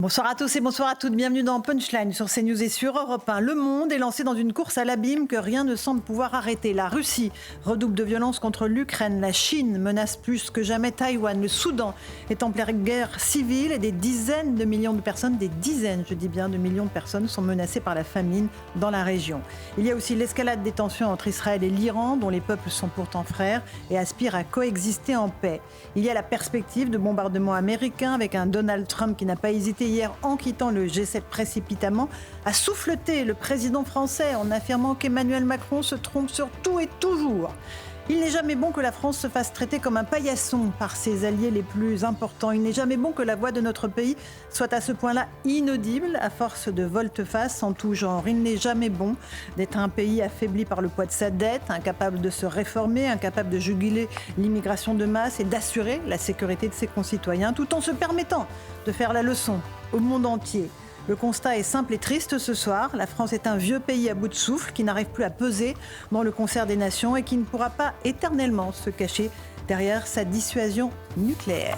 Bonsoir à tous et bonsoir à toutes. Bienvenue dans Punchline sur CNews et sur Europe 1. Le monde est lancé dans une course à l'abîme que rien ne semble pouvoir arrêter. La Russie redouble de violence contre l'Ukraine. La Chine menace plus que jamais Taïwan. Le Soudan est en pleine guerre civile et des dizaines de millions de personnes, des dizaines, je dis bien, de millions de personnes sont menacées par la famine dans la région. Il y a aussi l'escalade des tensions entre Israël et l'Iran, dont les peuples sont pourtant frères et aspirent à coexister en paix. Il y a la perspective de bombardements américains avec un Donald Trump qui n'a pas hésité hier, en quittant le G7 précipitamment, à souffleter le président français en affirmant qu'Emmanuel Macron se trompe sur tout et toujours. Il n'est jamais bon que la France se fasse traiter comme un paillasson par ses alliés les plus importants. Il n'est jamais bon que la voix de notre pays soit à ce point-là inaudible à force de volte-face en tout genre. Il n'est jamais bon d'être un pays affaibli par le poids de sa dette, incapable de se réformer, incapable de juguler l'immigration de masse et d'assurer la sécurité de ses concitoyens, tout en se permettant de faire la leçon au monde entier. Le constat est simple et triste ce soir. La France est un vieux pays à bout de souffle qui n'arrive plus à peser dans le concert des nations et qui ne pourra pas éternellement se cacher derrière sa dissuasion nucléaire.